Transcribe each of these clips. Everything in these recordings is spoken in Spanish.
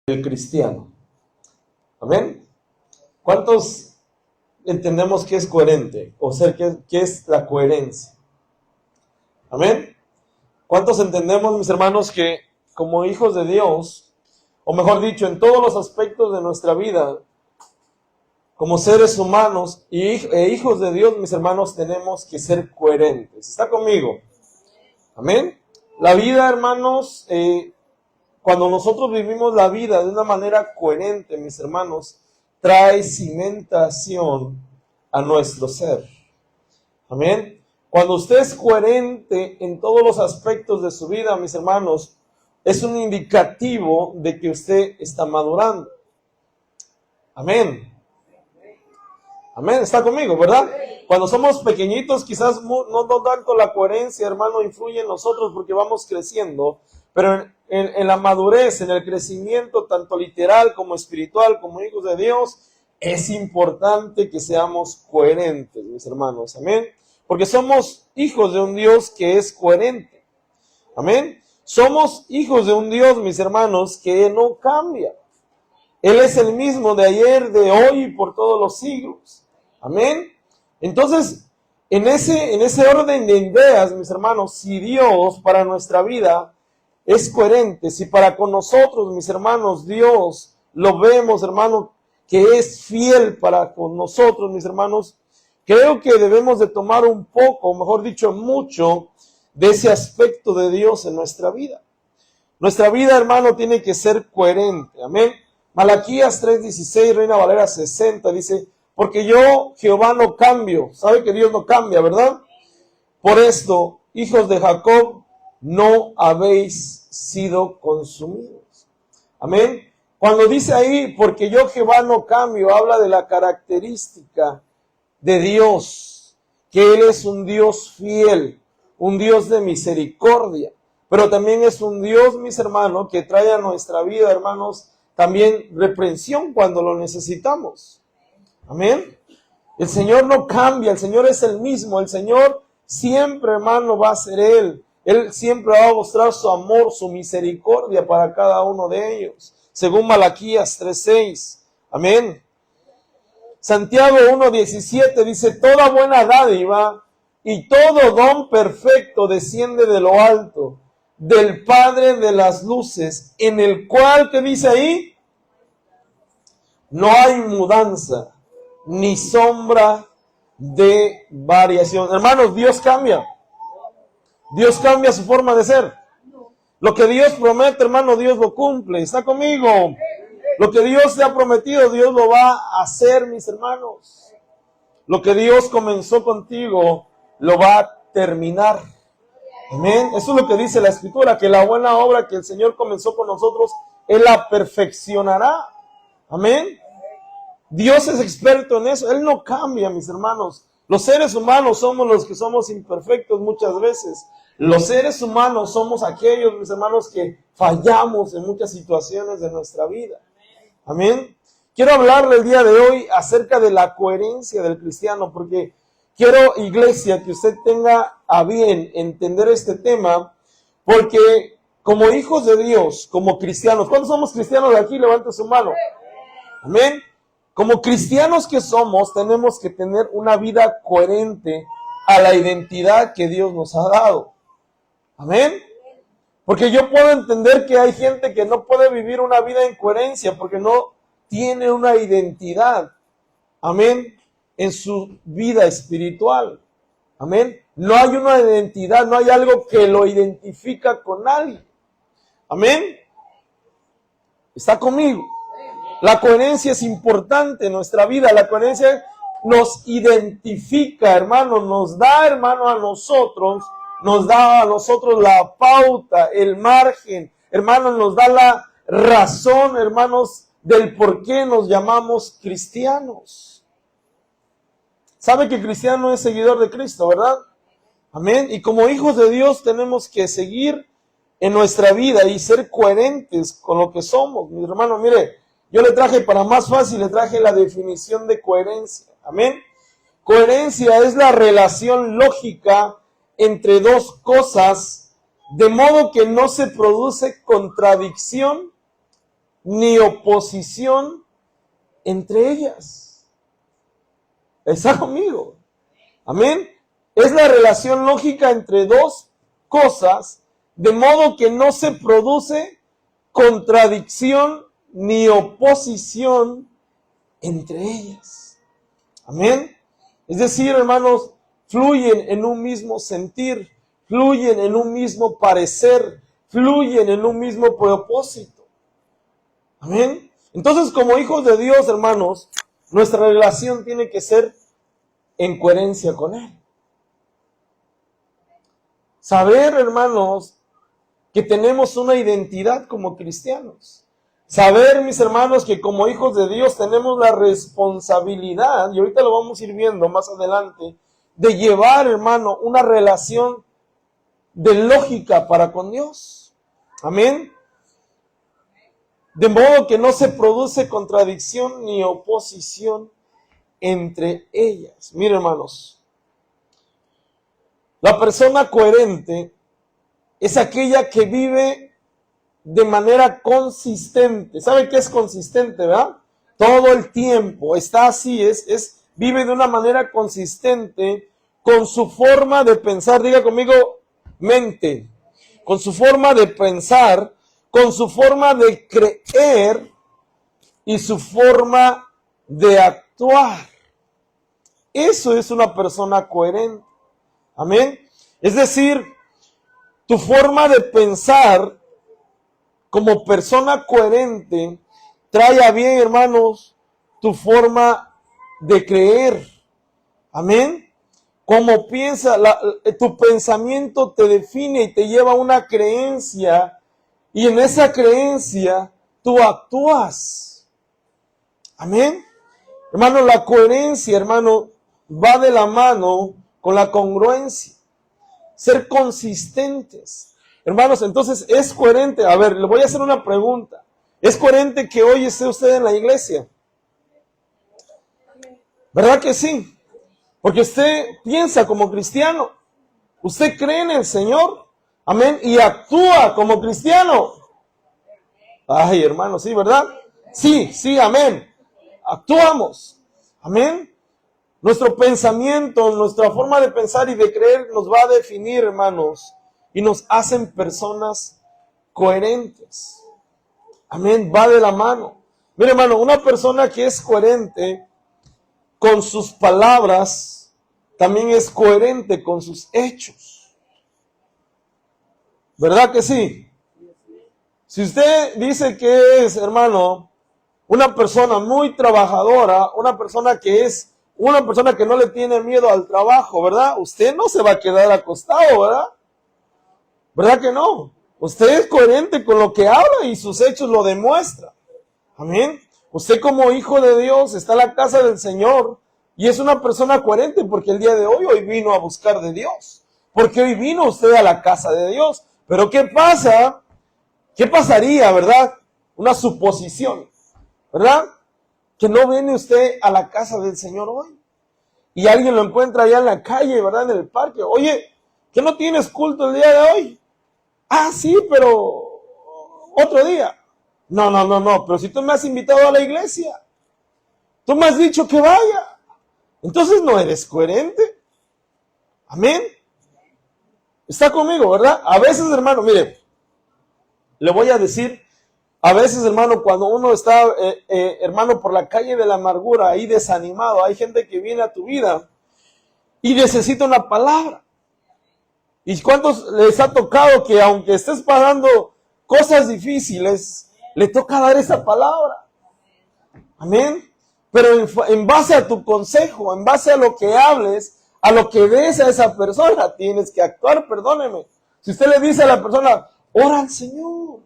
el cristiano. Amén. ¿Cuántos entendemos que es coherente? O sea, ¿qué es la coherencia? Amén. ¿Cuántos entendemos, mis hermanos, que como hijos de Dios, o mejor dicho, en todos los aspectos de nuestra vida, como seres humanos e hijos de Dios, mis hermanos, tenemos que ser coherentes? ¿Está conmigo? Amén. La vida, hermanos, cuando nosotros vivimos la vida de una manera coherente, mis hermanos, trae cimentación a nuestro ser. Amén. Cuando usted es coherente en todos los aspectos de su vida, mis hermanos, es un indicativo de que usted está madurando. Amén. Amén, está conmigo, ¿verdad? Cuando somos pequeñitos, quizás no tanto la coherencia, hermano, influye en nosotros porque vamos creciendo, pero en la madurez, en el crecimiento, tanto literal como espiritual, como hijos de Dios, es importante que seamos coherentes, mis hermanos, amén, porque somos hijos de un Dios que es coherente, amén, somos hijos de un Dios, mis hermanos, que no cambia. Él es el mismo de ayer, de hoy y por todos los siglos. Amén. Entonces, en ese orden de ideas, mis hermanos, si Dios para nuestra vida es coherente, si para con nosotros, mis hermanos, Dios lo vemos, hermano, que es fiel para con nosotros, mis hermanos, creo que debemos de tomar un poco, o mejor dicho, mucho de ese aspecto de Dios en nuestra vida. Nuestra vida, hermano, tiene que ser coherente. Amén. Malaquías 3:16, Reina Valera 60, dice, porque yo, Jehová, no cambio. ¿Sabe que Dios no cambia, verdad? Por esto, hijos de Jacob, no habéis sido consumidos. Amén. Cuando dice ahí, porque yo, Jehová, no cambio, habla de la característica de Dios, que Él es un Dios fiel, un Dios de misericordia, pero también es un Dios, mis hermanos, que trae a nuestra vida, hermanos, también reprensión cuando lo necesitamos. Amén. El Señor no cambia, el Señor es el mismo, el Señor siempre, hermano, va a ser Él. Él siempre va a mostrar su amor, su misericordia para cada uno de ellos, según Malaquías 3:6. Amén. Santiago 1:17 dice, toda buena dádiva y todo don perfecto desciende de lo alto, del Padre de las luces, en el cual, ¿qué dice ahí? No hay mudanza, ni sombra de variación. Hermanos, Dios cambia. Dios cambia su forma de ser. Lo que Dios promete, hermano, Dios lo cumple. ¿Está conmigo? Lo que Dios te ha prometido, Dios lo va a hacer, mis hermanos. Lo que Dios comenzó contigo, lo va a terminar. Amén. Eso es lo que dice la Escritura, que la buena obra que el Señor comenzó con nosotros, Él la perfeccionará. Amén. Dios es experto en eso. Él no cambia, mis hermanos. Los seres humanos somos los que somos imperfectos muchas veces. Los seres humanos somos aquellos, mis hermanos, que fallamos en muchas situaciones de nuestra vida. Amén. Quiero hablarle el día de hoy acerca de la coherencia del cristiano, porque quiero, iglesia, que usted tenga a bien entender este tema, porque como hijos de Dios, como cristianos, ¿cuántos somos cristianos de aquí? Levante su mano. Amén. Como cristianos que somos, tenemos que tener una vida coherente a la identidad que Dios nos ha dado. Amén. Porque yo puedo entender que hay gente que no puede vivir una vida en coherencia porque no tiene una identidad. Amén. En su vida espiritual. Amén. No hay una identidad, no hay algo que lo identifica con alguien. Amén. ¿Está conmigo? La coherencia es importante en nuestra vida. La coherencia nos identifica, hermano, nos da, hermano, nos da a nosotros la pauta, el margen, hermanos, nos da la razón, hermanos, del por qué nos llamamos cristianos. Sabe que cristiano es seguidor de Cristo, ¿verdad? Amén. Y como hijos de Dios tenemos que seguir en nuestra vida y ser coherentes con lo que somos. Mi hermano, mire, yo le traje, para más fácil, le traje la definición de coherencia. Amén. Coherencia es la relación lógica entre dos cosas, de modo que no se produce contradicción ni oposición entre ellas. ¿Está conmigo? Amén. Es la relación lógica entre dos cosas, de modo que no se produce contradicción ni oposición entre ellas. Amén. Es decir, hermanos, fluyen en un mismo sentir, fluyen en un mismo parecer, fluyen en un mismo propósito. Amén. Entonces, como hijos de Dios, hermanos, nuestra relación tiene que ser en coherencia con Él. Saber, hermanos, que tenemos una identidad como cristianos. Saber, mis hermanos, que como hijos de Dios tenemos la responsabilidad, y ahorita lo vamos a ir viendo más adelante, de llevar, hermano, una relación de lógica para con Dios. Amén. De modo que no se produce contradicción ni oposición entre ellas. Miren, hermanos, la persona coherente es aquella que vive de manera consistente. ¿Sabe qué es consistente, verdad? Todo el tiempo está así, vive de una manera consistente con su forma de pensar. Diga conmigo, mente. Con su forma de pensar, con su forma de creer y su forma de actuar. Eso es una persona coherente. Amén. Es decir, tu forma de pensar como persona coherente trae a bien, hermanos, tu forma de creer. Amén. Como piensa, tu pensamiento te define y te lleva a una creencia, y en esa creencia tú actúas. Amén. Hermano, la coherencia, hermano, va de la mano con la congruencia. Ser consistentes. Hermanos, entonces, ¿es coherente? A ver, le voy a hacer una pregunta. ¿Es coherente que hoy esté usted en la iglesia? ¿Verdad que sí? Porque usted piensa como cristiano. Usted cree en el Señor. Amén. Y actúa como cristiano. Ay, hermano, sí, ¿verdad? Sí, amén. Actuamos. Amén. Nuestro pensamiento, nuestra forma de pensar y de creer nos va a definir, hermanos, y nos hacen personas coherentes. Amén, va de la mano. Mire, hermano, una persona que es coherente con sus palabras, también es coherente con sus hechos. ¿Verdad que sí? Si usted dice que es, hermano, una persona muy trabajadora, una persona que no le tiene miedo al trabajo, ¿verdad? Usted no se va a quedar acostado, ¿verdad? ¿Verdad que no? Usted es coherente con lo que habla y sus hechos lo demuestran. Amén. Usted como hijo de Dios está en la casa del Señor y es una persona coherente porque el día de hoy vino a buscar de Dios. Porque hoy vino usted a la casa de Dios. Pero ¿qué pasa? ¿Qué pasaría, verdad? Una suposición, ¿verdad? Que no viene usted a la casa del Señor hoy. Y alguien lo encuentra allá en la calle, ¿verdad? En el parque. Oye, ¿qué no tienes culto el día de hoy? Ah, sí, pero otro día. No, pero si tú me has invitado a la iglesia, tú me has dicho que vaya, entonces no eres coherente. Amén. Está conmigo, ¿verdad? A veces, hermano, mire, le voy a decir, a veces, hermano, cuando uno está, hermano, por la calle de la amargura, ahí desanimado, hay gente que viene a tu vida y necesita una palabra. ¿Y cuántos les ha tocado que aunque estés pasando cosas difíciles, le toca dar esa palabra? Amén. Pero en base a tu consejo, en base a lo que hables, a lo que des a esa persona, tienes que actuar, perdóneme. Si usted le dice a la persona, ora al Señor,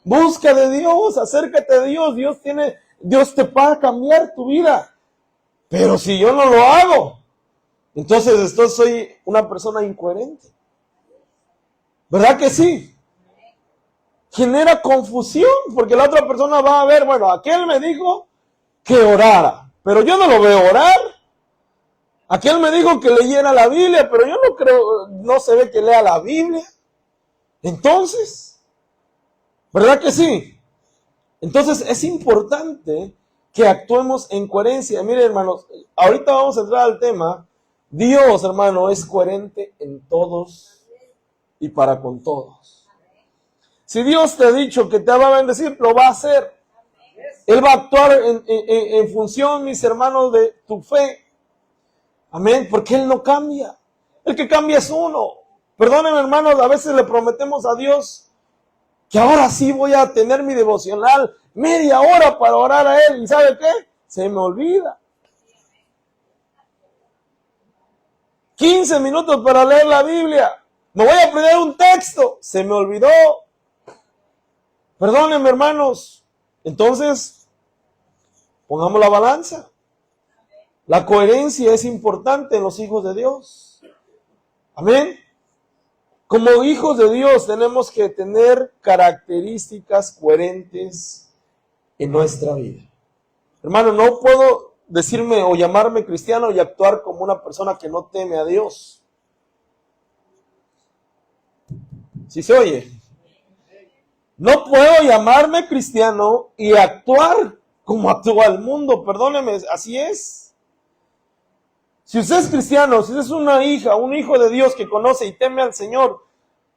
busca de Dios, acércate a Dios, Dios te va a cambiar tu vida. Pero si yo no lo hago, entonces soy una persona incoherente. ¿Verdad que sí? Genera confusión, porque la otra persona va a ver, bueno, aquel me dijo que orara, pero yo no lo veo orar. Aquel me dijo que leyera la Biblia, pero yo no creo, no se ve que lea la Biblia. Entonces, ¿verdad que sí? Entonces es importante que actuemos en coherencia. Miren, hermanos, ahorita vamos a entrar al tema. Dios, hermano, es coherente en todos y para con todos. Si Dios te ha dicho que te va a bendecir, lo va a hacer. Él va a actuar en función, mis hermanos, de tu fe. Amén, porque Él no cambia. El que cambia es uno. Perdónenme, hermanos, a veces le prometemos a Dios que ahora sí voy a tener mi devocional, media hora para orar a Él. ¿Y sabe qué? Se me olvida. 15 minutos para leer la Biblia. Me voy a aprender un texto. Se me olvidó. Perdónenme, hermanos. Entonces, pongamos la balanza. La coherencia es importante en los hijos de Dios. Amén. Como hijos de Dios tenemos que tener características coherentes en nuestra vida. Hermano, no puedo decirme o llamarme cristiano y actuar como una persona que no teme a Dios. ¿Sí se oye? No puedo llamarme cristiano y actuar como actúa el mundo. Perdóneme, así es. Si usted es cristiano, si usted es una hija, un hijo de Dios que conoce y teme al Señor,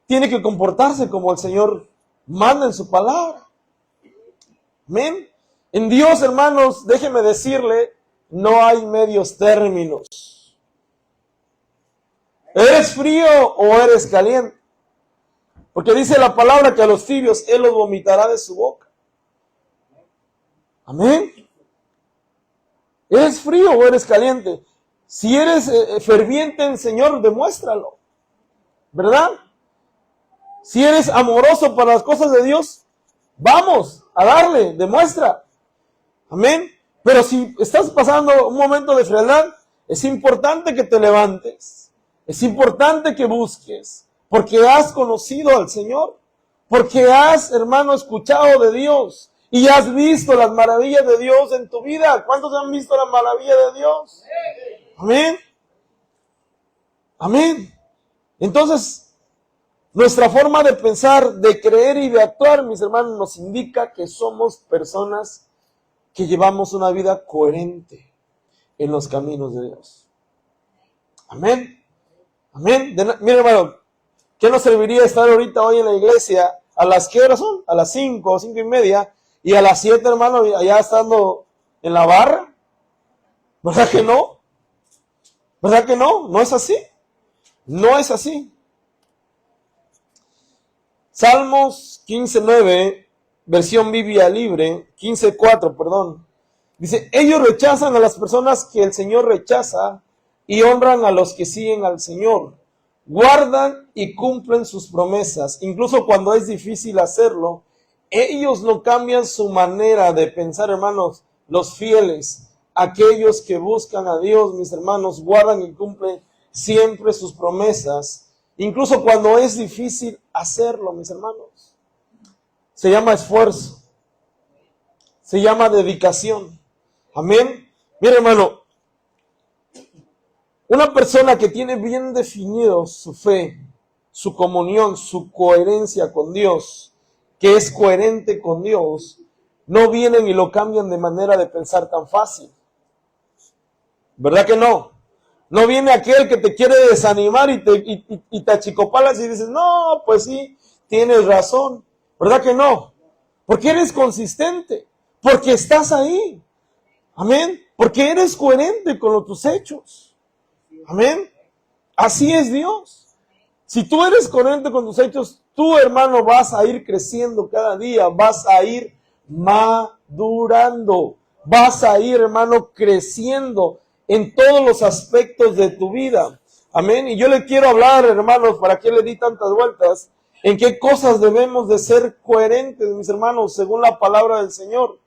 tiene que comportarse como el Señor manda en su palabra. Amén. En Dios, hermanos, déjeme decirle, no hay medios términos. ¿Eres frío o eres caliente? Porque dice la palabra que a los tibios Él los vomitará de su boca. Amén. ¿Eres frío o eres caliente? Si eres ferviente en el Señor, demuéstralo. ¿Verdad? Si eres amoroso para las cosas de Dios, vamos a darle, demuestra. Amén. Pero si estás pasando un momento de frialdad, es importante que te levantes. Es importante que busques. Porque has conocido al Señor. Porque has, hermano, escuchado de Dios. Y has visto las maravillas de Dios en tu vida. ¿Cuántos han visto las maravillas de Dios? Amén. Amén. Entonces, nuestra forma de pensar, de creer y de actuar, mis hermanos, nos indica que somos personas que llevamos una vida coherente en los caminos de Dios. Amén. Amén. Mira, hermano, ¿qué nos serviría estar ahorita hoy en la iglesia? ¿A las qué horas son? A las 5 o 5:30. Y a las 7, hermano, allá estando en la barra. ¿Verdad que no? ¿Verdad que no? ¿No es así? No es así. Salmos 15:9, versión Biblia libre, 15:4, perdón. Dice, ellos rechazan a las personas que el Señor rechaza y honran a los que siguen al Señor. Guardan y cumplen sus promesas, incluso cuando es difícil hacerlo. Ellos no cambian su manera de pensar, hermanos, los fieles, aquellos que buscan a Dios, mis hermanos, guardan y cumplen siempre sus promesas, incluso cuando es difícil hacerlo, mis hermanos. Se llama esfuerzo, se llama dedicación. Amén. Mira, hermano, una persona que tiene bien definido su fe, su comunión, su coherencia con Dios, que es coherente con Dios, no vienen y lo cambian de manera de pensar tan fácil. ¿Verdad que no? No viene aquel que te quiere desanimar y te achicopalas y dices, no, pues sí, tienes razón. ¿Verdad que no? Porque eres consistente, porque estás ahí. Amén. Porque eres coherente con tus hechos. Amén. Así es Dios. Si tú eres coherente con tus hechos, tú, hermano, vas a ir creciendo cada día, vas a ir madurando, vas a ir, hermano, creciendo en todos los aspectos de tu vida. Amén. Y yo le quiero hablar, hermanos, para que le di tantas vueltas, en qué cosas debemos de ser coherentes, mis hermanos, según la palabra del Señor.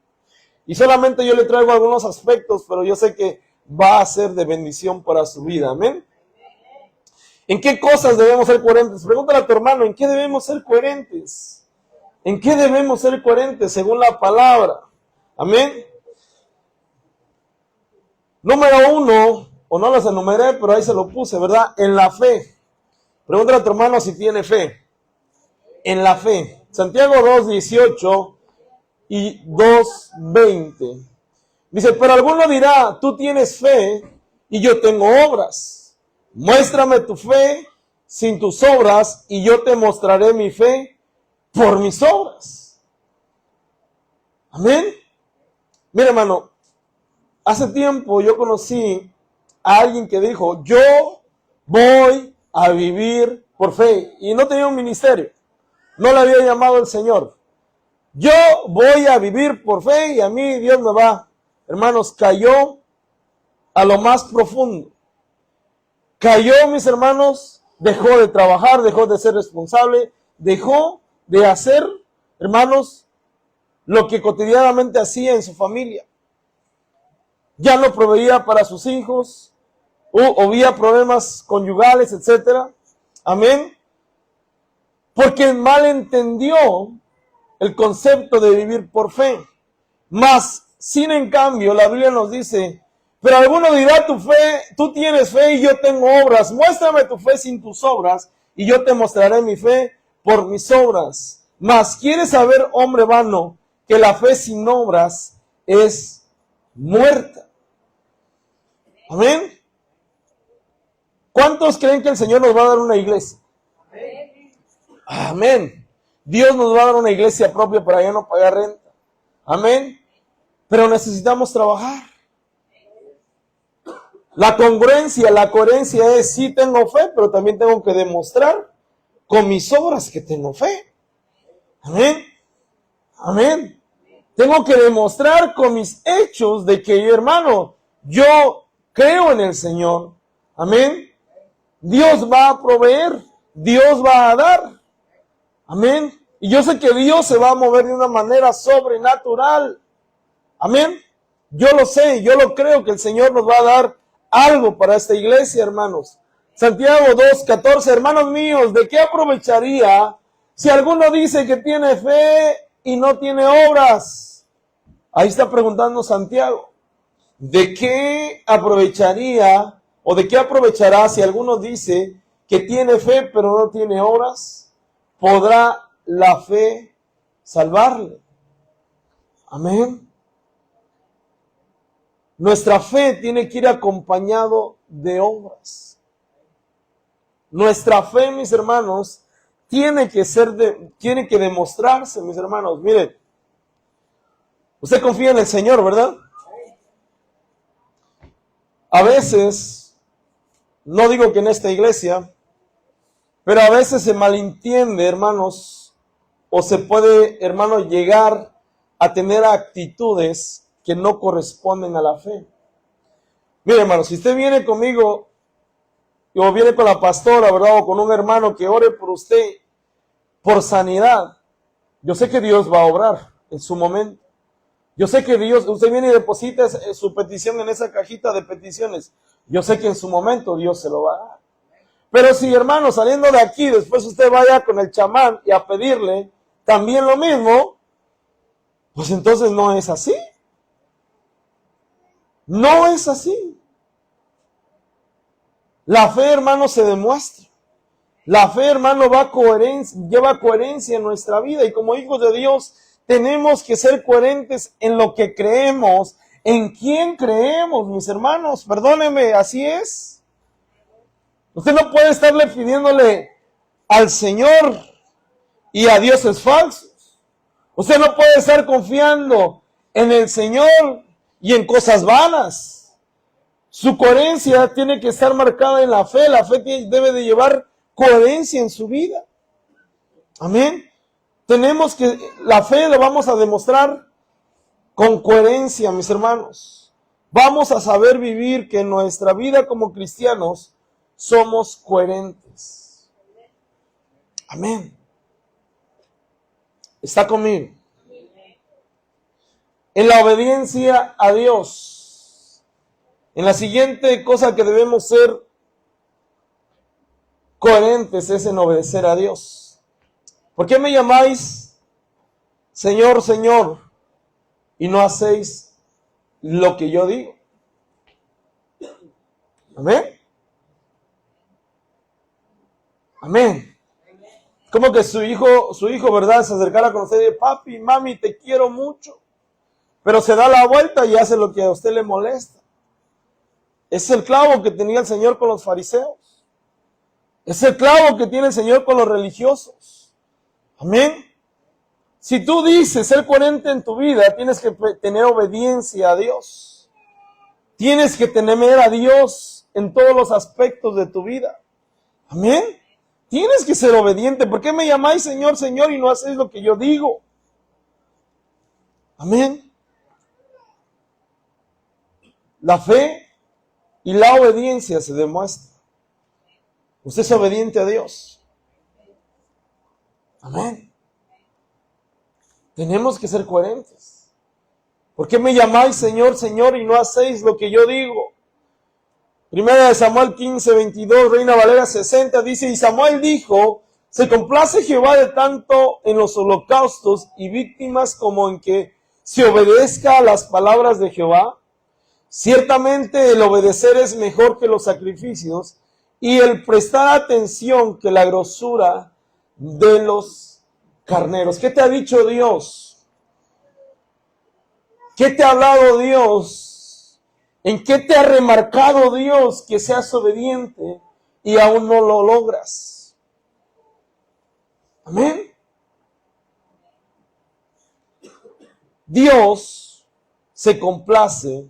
Y solamente yo le traigo algunos aspectos, pero yo sé que va a ser de bendición para su vida. Amén. ¿En qué cosas debemos ser coherentes? Pregúntale a tu hermano, ¿en qué debemos ser coherentes? ¿En qué debemos ser coherentes según la palabra? Amén. Número 1, o no las enumeré, pero ahí se lo puse, ¿verdad? En la fe. Pregúntale a tu hermano si tiene fe. En la fe. Santiago 2:18 y 2:20. Dice, pero alguno dirá, tú tienes fe y yo tengo obras. Muéstrame tu fe sin tus obras y yo te mostraré mi fe por mis obras. Amén. Mira, hermano, hace tiempo yo conocí a alguien que dijo, yo voy a vivir por fe. Y no tenía un ministerio. No le había llamado el Señor. Yo voy a vivir por fe y a mí Dios me va. Hermanos, cayó a lo más profundo. Cayó, mis hermanos, dejó de trabajar, dejó de ser responsable, dejó de hacer, hermanos, lo que cotidianamente hacía en su familia. Ya no proveía para sus hijos, o había problemas conyugales, etcétera. Amén. Porque mal entendió el concepto de vivir por fe. Mas, sin en cambio, la Biblia nos dice, pero alguno dirá, tu fe, tú tienes fe y yo tengo obras. Muéstrame tu fe sin tus obras y yo te mostraré mi fe por mis obras. Mas, ¿quieres saber, hombre vano, que la fe sin obras es muerta? Amén. ¿Cuántos creen que el Señor nos va a dar una iglesia? Amén. Dios nos va a dar una iglesia propia para ya no pagar renta. Amén. Pero necesitamos trabajar. La congruencia, la coherencia es, sí tengo fe, pero también tengo que demostrar con mis obras que tengo fe. Amén. Amén. Tengo que demostrar con mis hechos de que, hermano, yo creo en el Señor. Amén. Dios va a proveer. Dios va a dar. Amén. Y yo sé que Dios se va a mover de una manera sobrenatural. Amén. Yo lo sé, yo lo creo que el Señor nos va a dar algo para esta iglesia, hermanos. Santiago 2:14, hermanos míos, ¿de qué aprovecharía si alguno dice que tiene fe y no tiene obras? Ahí está preguntando Santiago. ¿De qué aprovecharía o de qué aprovechará si alguno dice que tiene fe pero no tiene obras? ¿Podrá la fe salvarle? Amén. Nuestra fe tiene que ir acompañado de obras. Nuestra fe, mis hermanos, tiene que demostrarse, mis hermanos. Miren, usted confía en el Señor, ¿verdad? A veces, no digo que en esta iglesia, pero a veces se malentiende, hermanos, o se puede, hermanos, llegar a tener actitudes que no corresponden a la fe. Mire, hermano, si usted viene conmigo o viene con la pastora, ¿verdad? O con un hermano que ore por usted por sanidad, yo sé que Dios va a obrar en su momento. Yo sé que Dios, usted viene y deposita su petición en esa cajita de peticiones. Yo sé que en su momento Dios se lo va a dar. Pero si, hermano, saliendo de aquí, después usted vaya con el chamán y a pedirle también lo mismo, pues entonces no es así. No es así. La fe, hermano, se demuestra. La fe, hermano, lleva coherencia en nuestra vida. Y como hijos de Dios, tenemos que ser coherentes en lo que creemos. ¿En quién creemos, mis hermanos? Perdónenme, así es. Usted no puede estarle pidiéndole al Señor y a dioses falsos. Usted no puede estar confiando en el Señor y en cosas vanas. Su coherencia tiene que estar marcada en la fe. La fe debe de llevar coherencia en su vida. Amén. La fe la vamos a demostrar con coherencia, mis hermanos. Vamos a saber vivir que en nuestra vida como cristianos somos coherentes. Amén. ¿Está conmigo? En la obediencia a Dios. En la siguiente cosa que debemos ser coherentes es en obedecer a Dios. ¿Por qué me llamáis Señor, Señor, y no hacéis lo que yo digo? Amén. Amén. Como que su hijo, ¿verdad? Se acercara a conocer y dice, papi, mami, te quiero mucho. Pero se da la vuelta y hace lo que a usted le molesta. Es el clavo que tenía el Señor con los fariseos. Es el clavo que tiene el Señor con los religiosos. Amén. Si tú dices ser coherente en tu vida, tienes que tener obediencia a Dios. Tienes que temer a Dios en todos los aspectos de tu vida. Amén. Tienes que ser obediente. ¿Por qué me llamáis Señor, Señor y no hacéis lo que yo digo? Amén. La fe y la obediencia se demuestra. Usted es obediente a Dios. Amén. Tenemos que ser coherentes. ¿Por qué me llamáis Señor, Señor y no hacéis lo que yo digo? Primera de Samuel 15:22, Reina Valera 60, dice, y Samuel dijo, se complace Jehová de tanto en los holocaustos y víctimas como en que se obedezca a las palabras de Jehová. Ciertamente el obedecer es mejor que los sacrificios y el prestar atención que la grosura de los carneros. ¿Qué te ha dicho Dios? ¿Qué te ha hablado Dios? ¿En qué te ha remarcado Dios que seas obediente y aún no lo logras? Amén. Dios se complace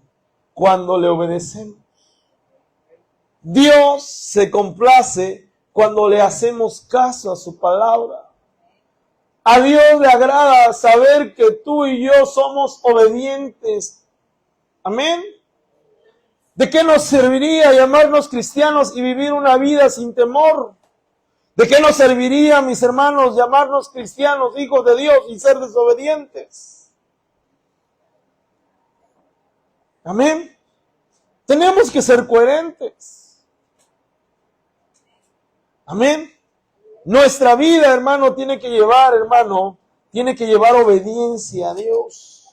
cuando le obedecemos. Dios se complace cuando le hacemos caso a su palabra. A Dios le agrada saber que tú y yo somos obedientes. Amén. ¿De qué nos serviría llamarnos cristianos y vivir una vida sin temor? ¿De qué nos serviría, mis hermanos, llamarnos cristianos, hijos de Dios y ser desobedientes? Amén. Tenemos que ser coherentes. Amén. Nuestra vida, hermano, tiene que llevar obediencia a Dios.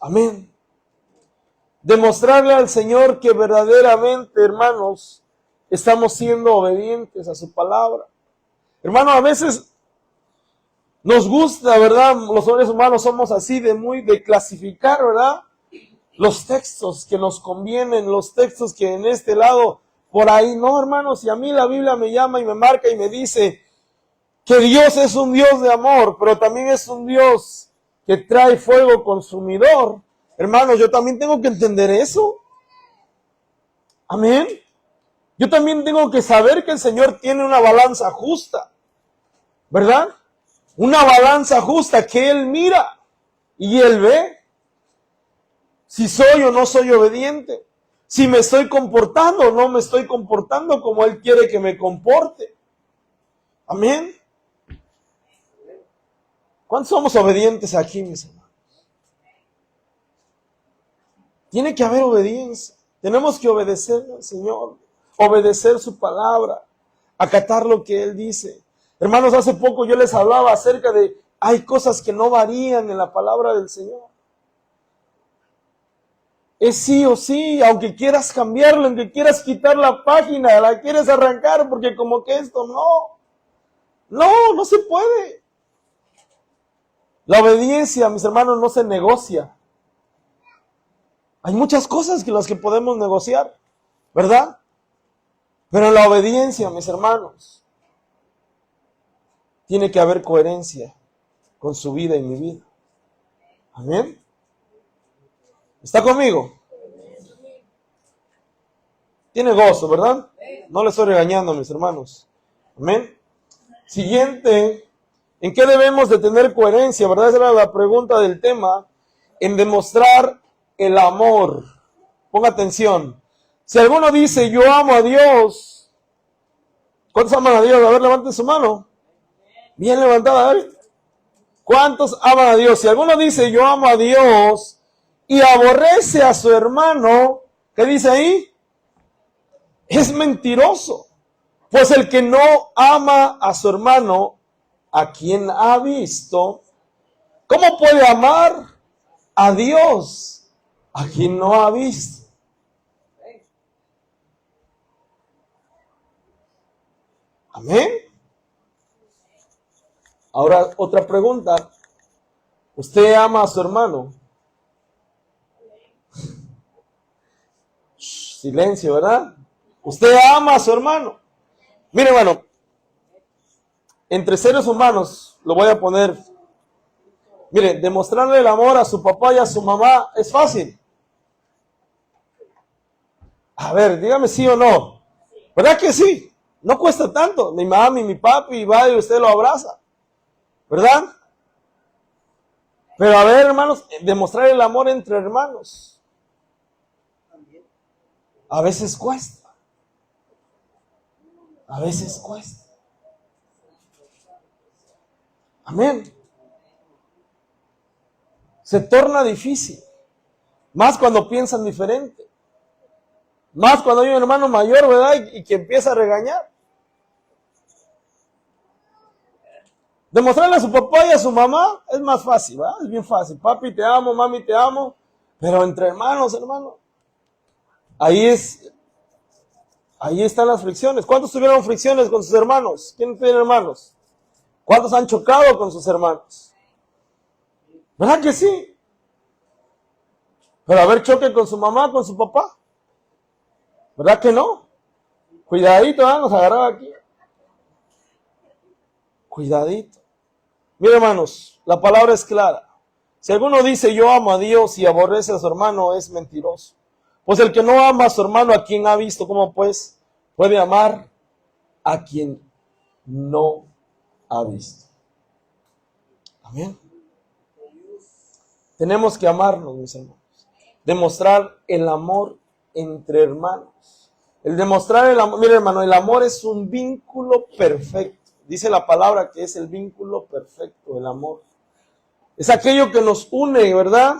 Amén. Demostrarle al Señor que verdaderamente, hermanos, estamos siendo obedientes a su palabra. Hermano, a veces nos gusta, ¿verdad? Los seres humanos somos así de clasificar, ¿verdad? Los textos que nos convienen, los textos que en este lado, por ahí, no, hermanos, y a mí la Biblia me llama y me marca y me dice que Dios es un Dios de amor, pero también es un Dios que trae fuego consumidor. Hermanos, yo también tengo que entender eso. Amén. Yo también tengo que saber que el Señor tiene una balanza justa, ¿verdad? Una balanza justa que Él mira y Él ve si soy o no soy obediente, si me estoy comportando o no me estoy comportando como Él quiere que me comporte. Amén. ¿Cuántos somos obedientes aquí, mis hermanos? Tiene que haber obediencia. Tenemos que obedecer al Señor, obedecer su palabra, acatar lo que Él dice. Hermanos, hace poco yo les hablaba acerca de, hay cosas que no varían en la palabra del Señor. Es sí o sí, aunque quieras cambiarlo, aunque quieras quitar la página, la quieres arrancar, porque como que esto no se puede. La obediencia, mis hermanos, no se negocia. Hay muchas cosas que las que podemos negociar, ¿verdad? Pero la obediencia, mis hermanos, tiene que haber coherencia con su vida y mi vida. Amén. ¿Está conmigo? Tiene gozo, ¿verdad? No le estoy regañando, mis hermanos. Amén. Siguiente, ¿en qué debemos de tener coherencia? ¿Verdad? Esa era la pregunta del tema. En demostrar el amor. Ponga atención. Si alguno dice, yo amo a Dios. ¿Cuántos aman a Dios? A ver, levanten su mano. Bien levantada, a ver. ¿Cuántos aman a Dios? Si alguno dice, yo amo a Dios y aborrece a su hermano, ¿qué dice ahí? Es mentiroso. Pues el que no ama a su hermano, a quien ha visto, ¿cómo puede amar a Dios a quien no ha visto? Amén. Ahora, otra pregunta. ¿Usted ama a su hermano? Silencio, ¿verdad? Usted ama a su hermano. Mire, hermano, entre seres humanos, lo voy a poner. Mire, demostrarle el amor a su papá y a su mamá es fácil. A ver, dígame sí o no. ¿Verdad que sí? No cuesta tanto. Mi mami, mi papi, va y usted lo abraza. ¿Verdad? Pero a ver, hermanos, demostrar el amor entre hermanos. A veces cuesta. A veces cuesta. Amén. Se torna difícil. Más cuando piensan diferente. Más cuando hay un hermano mayor, ¿verdad? Y que empieza a regañar. Demostrarle a su papá y a su mamá es más fácil, ¿verdad? Es bien fácil. Papi te amo, mami te amo. Pero entre hermanos, hermano. Ahí están las fricciones. ¿Cuántos tuvieron fricciones con sus hermanos? ¿Quién tiene hermanos? ¿Cuántos han chocado con sus hermanos? ¿Verdad que sí? Pero a ver, choque con su mamá, con su papá. ¿Verdad que no? Cuidadito, ¿eh? Nos agarraba aquí. Cuidadito. Mira, hermanos, la palabra es clara. Si alguno dice yo amo a Dios y aborrece a su hermano, es mentiroso. Pues el que no ama a su hermano, a quien ha visto, ¿cómo pues puede amar a quien no ha visto? Amén. Tenemos que amarnos, mis hermanos. Demostrar el amor entre hermanos. El demostrar el amor, mire hermano, el amor es un vínculo perfecto. Dice la palabra que es el vínculo perfecto, el amor. Es aquello que nos une, ¿verdad?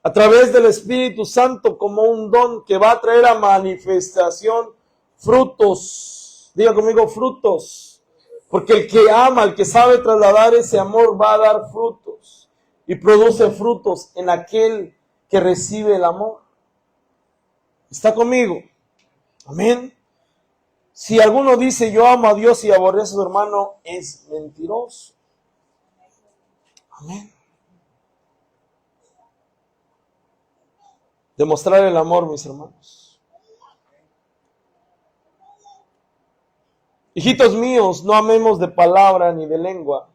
A través del Espíritu Santo como un don que va a traer a manifestación frutos. Diga conmigo, frutos. Porque el que ama, el que sabe trasladar ese amor va a dar frutos. Y produce frutos en aquel que recibe el amor. ¿Está conmigo? Amén. Si alguno dice yo amo a Dios y aborrece a su hermano, es mentiroso. Amén. Demostrar el amor, mis hermanos. Hijitos míos, no amemos de palabra ni de lengua,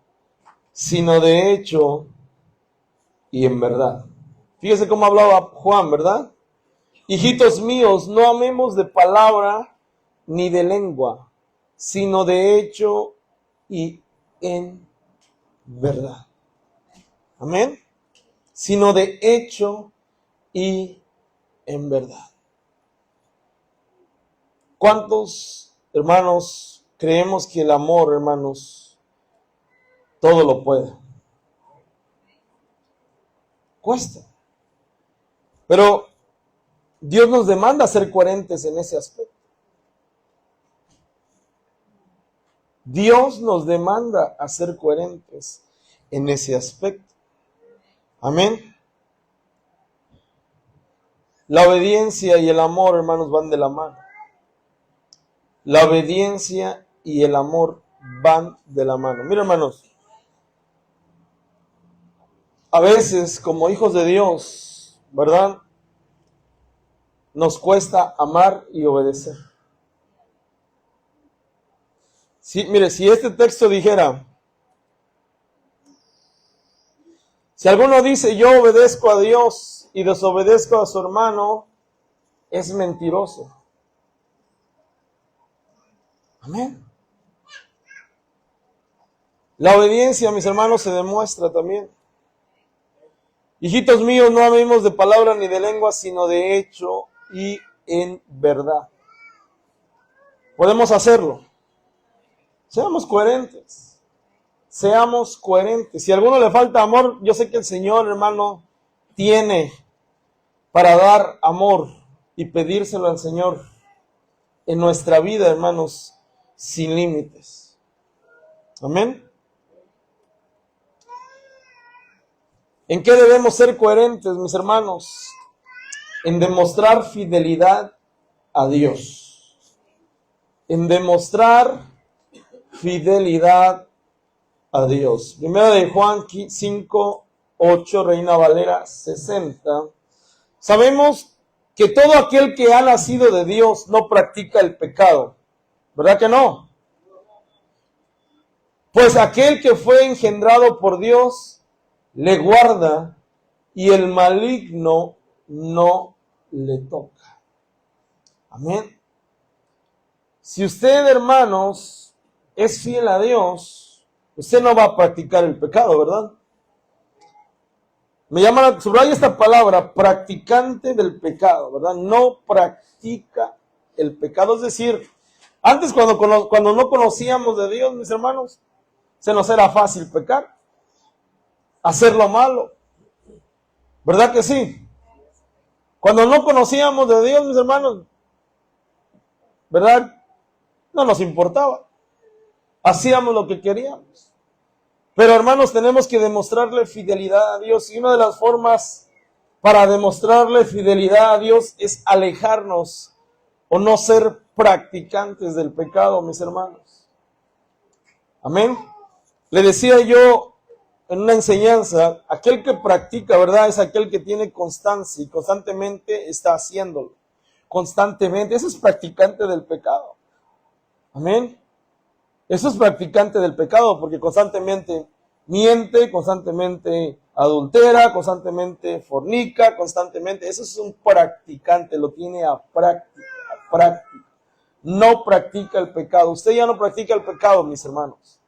sino de hecho y en verdad. Fíjese cómo hablaba Juan, ¿verdad? Hijitos míos, no amemos de palabra ni de lengua, sino de hecho y en verdad. Amén. Sino de hecho y en verdad. ¿Cuántos hermanos creemos que el amor, hermanos, todo lo puede? Cuesta. Pero Dios nos demanda ser coherentes en ese aspecto. Dios nos demanda a ser coherentes en ese aspecto. Amén. La obediencia y el amor, hermanos, van de la mano. La obediencia y el amor van de la mano. Mira, hermanos, a veces como hijos de Dios, ¿verdad? Nos cuesta amar y obedecer. Sí, mire, si este texto dijera, si alguno dice yo obedezco a Dios y desobedezco a su hermano, es mentiroso. Amén. La obediencia, mis hermanos, se demuestra también. Hijitos míos, no amemos de palabra ni de lengua, sino de hecho y en verdad. Podemos hacerlo. Seamos coherentes. Seamos coherentes. Si a alguno le falta amor, yo sé que el Señor, hermano, tiene para dar amor y pedírselo al Señor en nuestra vida, hermanos, sin límites. Amén. ¿En qué debemos ser coherentes, mis hermanos? En demostrar fidelidad a Dios. En demostrar fidelidad a Dios. Primero de Juan 5:8, Reina Valera 60. Sabemos que todo aquel que ha nacido de Dios no practica el pecado. ¿Verdad que no? Pues aquel que fue engendrado por Dios le guarda y el maligno no le toca. Amén. Si usted, hermanos, es fiel a Dios, usted no va a practicar el pecado, ¿verdad? Me llama, subraya esta palabra, practicante del pecado, ¿verdad? No practica el pecado. Es decir, antes cuando no conocíamos de Dios, mis hermanos, se nos era fácil pecar, hacer lo malo. ¿Verdad que sí? Cuando no conocíamos de Dios, mis hermanos, ¿verdad? No nos importaba. Hacíamos lo que queríamos. Pero hermanos, tenemos que demostrarle fidelidad a Dios. Y una de las formas para demostrarle fidelidad a Dios es alejarnos o no ser practicantes del pecado, mis hermanos. Amén. Le decía yo en una enseñanza, aquel que practica, ¿verdad? Es aquel que tiene constancia y constantemente está haciéndolo. Constantemente. Ese es practicante del pecado. Amén. Eso es practicante del pecado porque constantemente miente, constantemente adultera, constantemente fornica, constantemente. Eso es un practicante, lo tiene a práctica. No practica el pecado. Usted ya no practica el pecado, mis hermanos.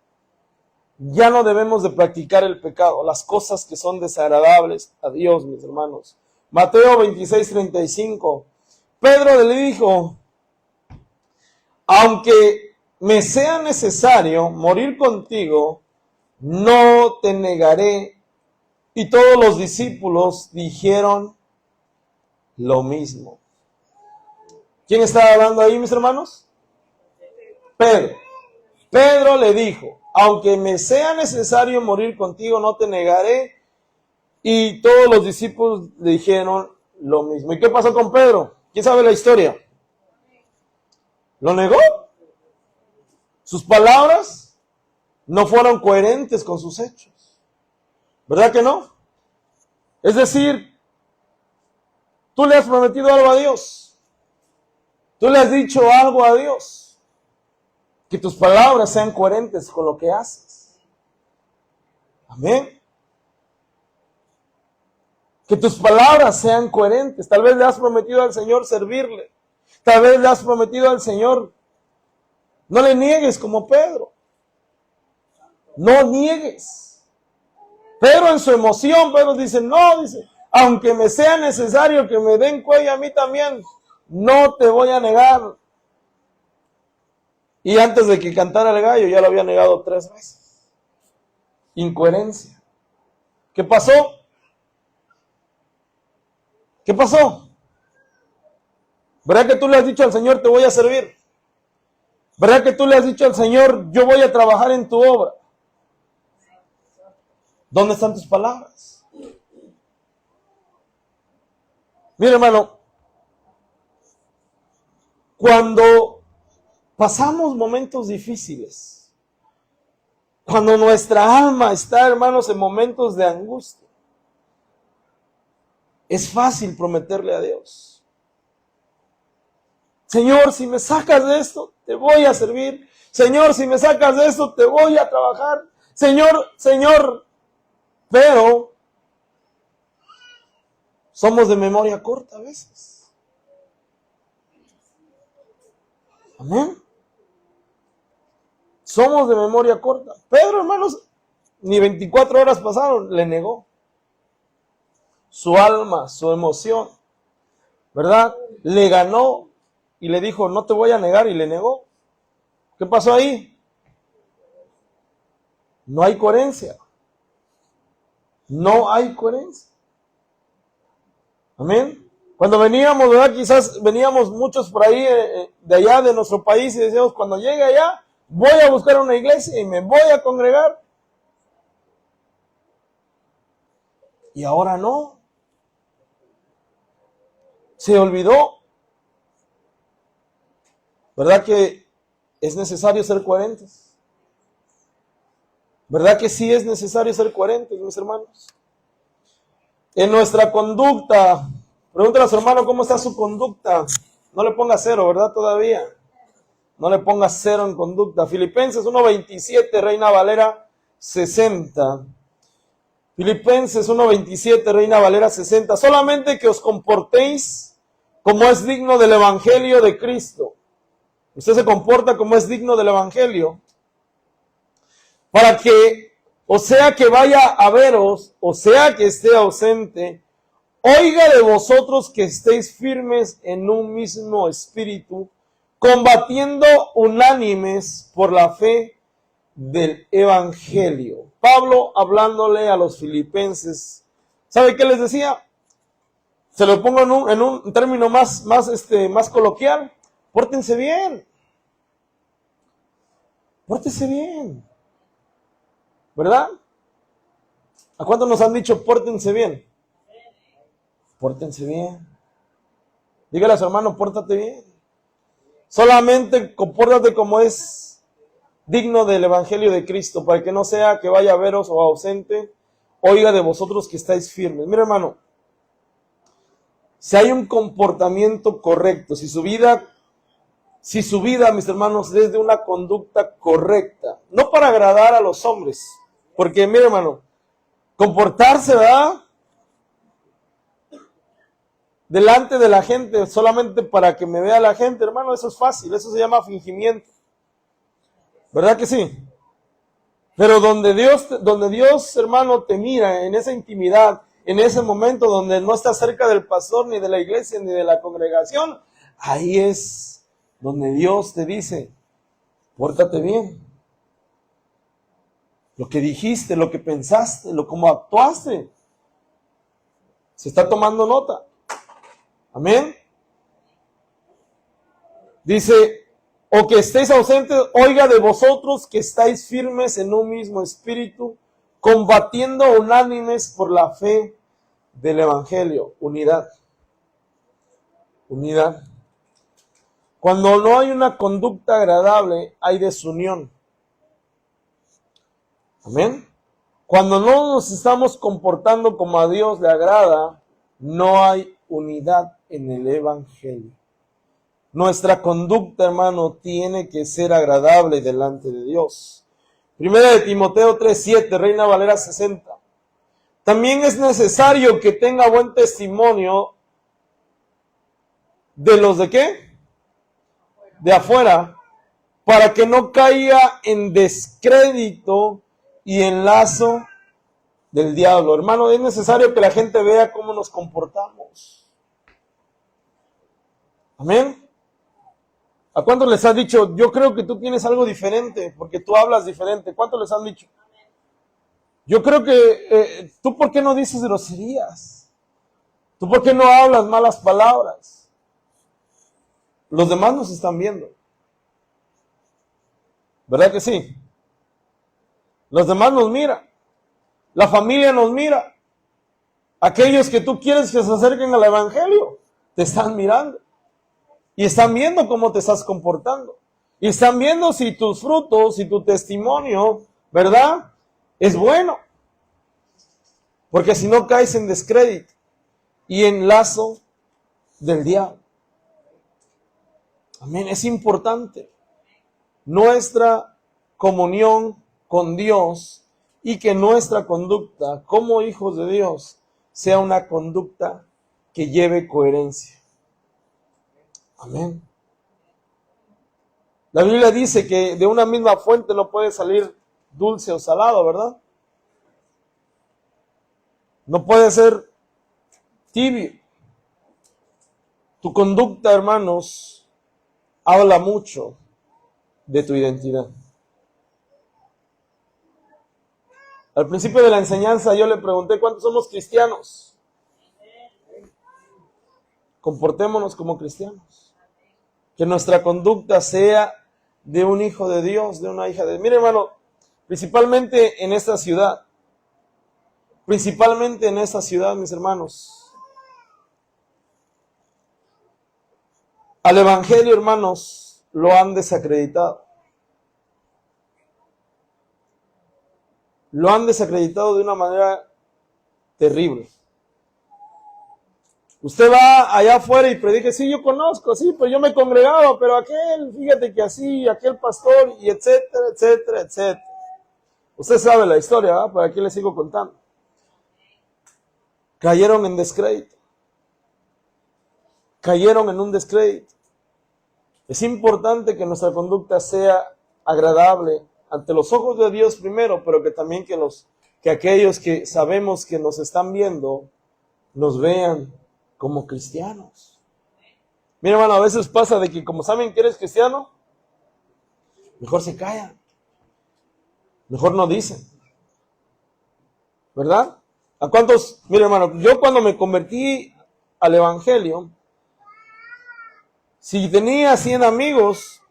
Ya no debemos de practicar el pecado, las cosas que son desagradables a Dios, mis hermanos. Mateo 26:35. Pedro le dijo, aunque me sea necesario morir contigo, no te negaré. Y todos los discípulos dijeron lo mismo. ¿Quién estaba hablando ahí, mis hermanos? Pedro. Pedro le dijo, aunque me sea necesario morir contigo, no te negaré. Y todos los discípulos le dijeron lo mismo. ¿Y qué pasó con Pedro? ¿Quién sabe la historia? ¿Lo negó? Sus palabras no fueron coherentes con sus hechos. ¿Verdad que no? Es decir, tú le has prometido algo a Dios. Tú le has dicho algo a Dios. Que tus palabras sean coherentes con lo que haces. Amén. Que tus palabras sean coherentes. Tal vez le has prometido al Señor servirle. Tal vez le has prometido al Señor. No le niegues como Pedro. No niegues. Pedro en su emoción, Pedro dice, no, dice, aunque me sea necesario que me den cuello a mí también, no te voy a negar. Y antes de que cantara el gallo, ya lo había negado 3 veces. Incoherencia. ¿Qué pasó? ¿Qué pasó? ¿Verdad que tú le has dicho al Señor, te voy a servir? ¿Verdad que tú le has dicho al Señor, yo voy a trabajar en tu obra? ¿Dónde están tus palabras? Mira, hermano, cuando pasamos momentos difíciles, cuando nuestra alma está, hermanos, en momentos de angustia, es fácil prometerle a Dios. Señor, si me sacas de esto, te voy a servir. Señor, si me sacas de esto, te voy a trabajar. Señor, pero somos de memoria corta a veces. Amén. Somos de memoria corta. Pedro, hermanos, ni 24 horas pasaron, le negó. Su alma, su emoción, ¿verdad? Le ganó y le dijo, no te voy a negar, y le negó. ¿Qué pasó ahí? No hay coherencia. No hay coherencia. Amén. Cuando veníamos, ¿verdad? Quizás veníamos muchos por ahí de allá de nuestro país y decíamos, cuando llegue allá, voy a buscar una iglesia y me voy a congregar. Y ahora no. Se olvidó. ¿Verdad que es necesario ser coherentes? ¿Verdad que sí es necesario ser coherentes, mis hermanos? En nuestra conducta, pregúntale a su hermano cómo está su conducta. No le ponga cero, ¿verdad? Todavía. No le ponga cero en conducta. Filipenses 1:27, Reina Valera 60. Filipenses 1:27, Reina Valera 60. Solamente que os comportéis como es digno del Evangelio de Cristo. Usted se comporta como es digno del Evangelio. Para que, o sea que vaya a veros, o sea que esté ausente, oiga de vosotros que estéis firmes en un mismo espíritu, combatiendo unánimes por la fe del Evangelio. Pablo hablándole a los filipenses, ¿sabe qué les decía? Se lo pongo en un término más coloquial. Pórtense bien. Pórtense bien. ¿Verdad? ¿A cuántos nos han dicho pórtense bien? Pórtense bien. Dígale a su hermano, pórtate bien. Solamente compórtate como es digno del Evangelio de Cristo, para que no sea que vaya a veros o ausente, oiga de vosotros que estáis firmes. Mira, hermano, si hay un comportamiento correcto, si su vida, mis hermanos, es de una conducta correcta, no para agradar a los hombres, porque, mira, hermano, comportarse, ¿verdad?, delante de la gente solamente para que me vea la gente, hermano, eso es fácil, eso se llama fingimiento. ¿Verdad que sí? Pero donde Dios, hermano, te mira en esa intimidad, en ese momento donde no estás cerca del pastor, ni de la iglesia, ni de la congregación, ahí es donde Dios te dice, pórtate bien. Lo que dijiste, lo que pensaste, cómo actuaste, se está tomando nota. Amén. Dice, o que estéis ausentes, oiga de vosotros que estáis firmes en un mismo espíritu, combatiendo unánimes por la fe del Evangelio. Unidad. Unidad. Cuando no hay una conducta agradable, hay desunión. Amén. Cuando no nos estamos comportando como a Dios le agrada, no hay unidad en el Evangelio. Nuestra conducta, hermano, tiene que ser agradable delante de Dios. Primera de Timoteo 3:7, Reina Valera 60. También es necesario que tenga buen testimonio de los de qué? De afuera, para que no caiga en descrédito y en lazo del diablo. Hermano, es necesario que la gente vea cómo nos comportamos. Amén. ¿A cuántos les has dicho, yo creo que tú tienes algo diferente, porque tú hablas diferente? ¿Cuántos les han dicho? Yo creo que tú, ¿por qué no dices groserías? ¿Tú por qué no hablas malas palabras? Los demás nos están viendo. ¿Verdad que sí? Los demás nos miran. La familia nos mira. Aquellos que tú quieres que se acerquen al Evangelio, te están mirando. Y están viendo cómo te estás comportando. Y están viendo si tus frutos, si tu testimonio, ¿verdad?, es bueno. Porque si no caes en descrédito y en lazo del diablo. Amén. Es importante nuestra comunión con Dios y que nuestra conducta como hijos de Dios sea una conducta que lleve coherencia. Amén. La Biblia dice que de una misma fuente no puede salir dulce o salado, ¿verdad? No puede ser tibio. Tu conducta, hermanos, habla mucho de tu identidad. Al principio de la enseñanza yo le pregunté cuántos somos cristianos. Comportémonos como cristianos. Que nuestra conducta sea de un hijo de Dios, de una hija de Dios. Mire, hermano, principalmente en esta ciudad, mis hermanos, al Evangelio, hermanos, lo han desacreditado. lo han desacreditado de una manera terrible. Usted va allá afuera y predica, sí, yo conozco, sí, pues yo me congregaba, pero aquel, fíjate que así, aquel pastor, y etcétera, etcétera, etcétera. Usted sabe la historia, ¿verdad? Por aquí le sigo contando. Cayeron en descrédito. Cayeron en un descrédito. Es importante que nuestra conducta sea agradable ante los ojos de Dios primero, pero que también que aquellos que sabemos que nos están viendo nos vean como cristianos. Mira, hermano, a veces pasa de que como saben que eres cristiano, mejor se callan, mejor no dicen, ¿verdad? ¿A cuántos? Mira, hermano, yo cuando me convertí al evangelio, si tenía 100 amigos,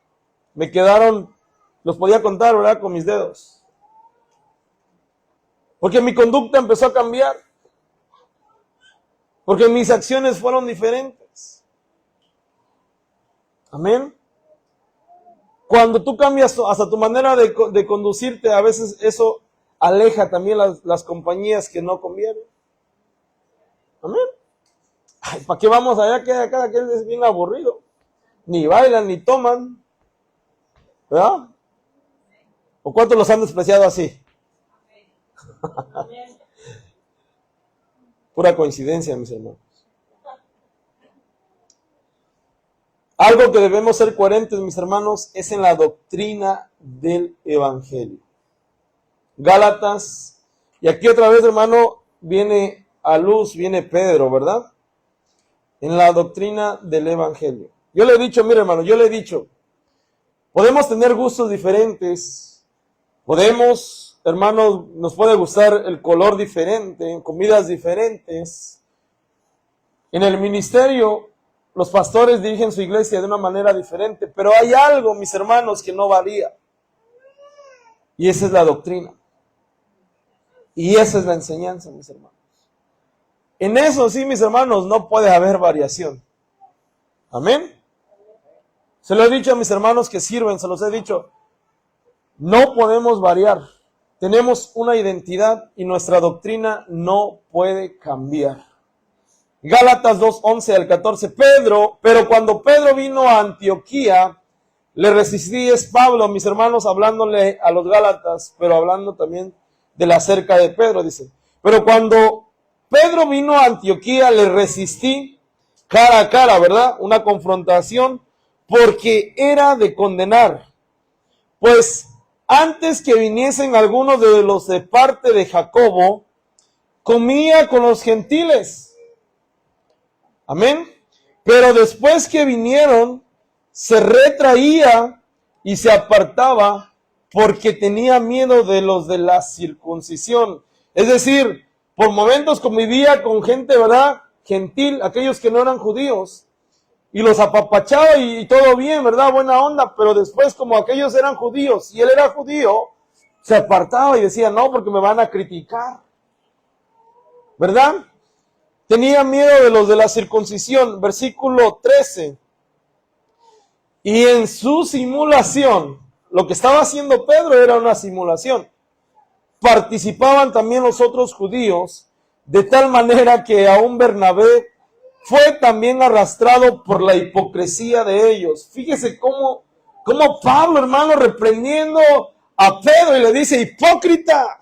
me quedaron, los podía contar, ¿verdad? Con mis dedos. Porque mi conducta empezó a cambiar. Porque mis acciones fueron diferentes. Amén. Cuando tú cambias hasta tu manera de conducirte, a veces eso aleja también las compañías que no convienen. Amén. Ay, ¿para qué vamos allá? Que cada quien es bien aburrido. Ni bailan, ni toman. ¿Verdad? ¿O cuántos los han despreciado así? Pura coincidencia, mis hermanos. Algo que debemos ser coherentes, mis hermanos, es en la doctrina del evangelio. Gálatas, y aquí otra vez, hermano, viene a luz, viene Pedro, ¿verdad? En la doctrina del evangelio. Yo le he dicho, mire, hermano, podemos tener gustos diferentes, podemos, hermanos, nos puede gustar el color diferente, comidas diferentes. En el ministerio, los pastores dirigen su iglesia de una manera diferente, pero hay algo, mis hermanos, que no varía. Y esa es la doctrina. Y esa es la enseñanza, mis hermanos. En eso sí, mis hermanos, no puede haber variación. Amén. Se lo he dicho a mis hermanos que sirven, se los he dicho. No podemos variar. Tenemos una identidad y nuestra doctrina no puede cambiar. Gálatas 2:11 al 14. Pero cuando Pedro vino a Antioquía, le resistí, es Pablo, mis hermanos, hablándole a los Gálatas, pero hablando también de la cerca de Pedro, dice. Pero cuando Pedro vino a Antioquía, le resistí cara a cara, ¿verdad? Una confrontación, porque era de condenar. Pues antes que viniesen algunos de los de parte de Jacobo, comía con los gentiles. Amén. Pero después que vinieron, se retraía y se apartaba porque tenía miedo de los de la circuncisión. Es decir, por momentos convivía con gente, ¿verdad? Gentil, aquellos que no eran judíos. Y los apapachaba y todo bien, ¿verdad? Buena onda. Pero después, como aquellos eran judíos y él era judío, se apartaba y decía, no, porque me van a criticar. ¿Verdad? Tenía miedo de los de la circuncisión. Versículo 13. Y en su simulación, lo que estaba haciendo Pedro era una simulación. Participaban también los otros judíos, de tal manera que aún Bernabé fue también arrastrado por la hipocresía de ellos. Fíjese cómo Pablo, hermano, reprendiendo a Pedro y le dice, hipócrita.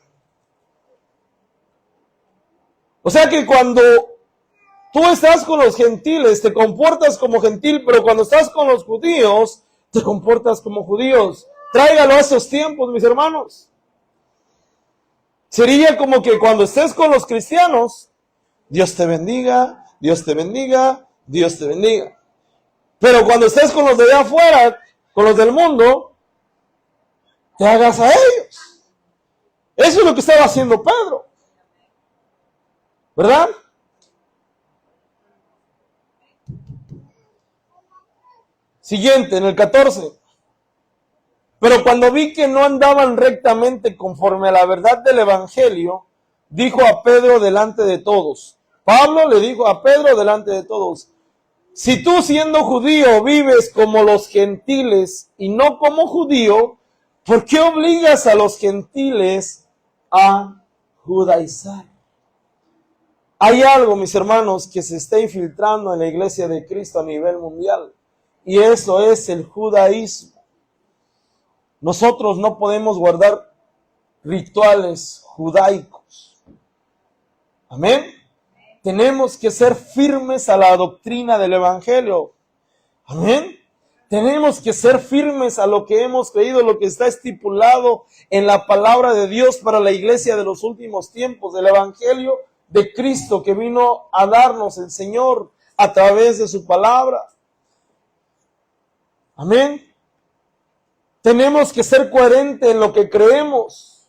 O sea que cuando tú estás con los gentiles, te comportas como gentil, pero cuando estás con los judíos, te comportas como judíos. Tráigalo a esos tiempos, mis hermanos. Sería como que cuando estés con los cristianos, Dios te bendiga, Dios te bendiga, Dios te bendiga. Pero cuando estés con los de allá afuera, con los del mundo, te hagas a ellos. Eso es lo que estaba haciendo Pedro. ¿Verdad? Siguiente, en el 14. Pero cuando vi que no andaban rectamente conforme a la verdad del evangelio, dijo a Pedro delante de todos. Pablo le dijo a Pedro delante de todos, si tú siendo judío vives como los gentiles y no como judío, ¿por qué obligas a los gentiles a judaizar. Hay algo, mis hermanos, que se está infiltrando en la iglesia de Cristo a nivel mundial, y eso es el judaísmo. Nosotros no podemos guardar rituales judaicos. Amén. Tenemos que ser firmes a la doctrina del evangelio. Amén. Tenemos que ser firmes a lo que hemos creído, lo que está estipulado en la palabra de Dios para la iglesia de los últimos tiempos, del evangelio de Cristo que vino a darnos el Señor a través de su palabra. Amén. Tenemos que ser coherentes en lo que creemos.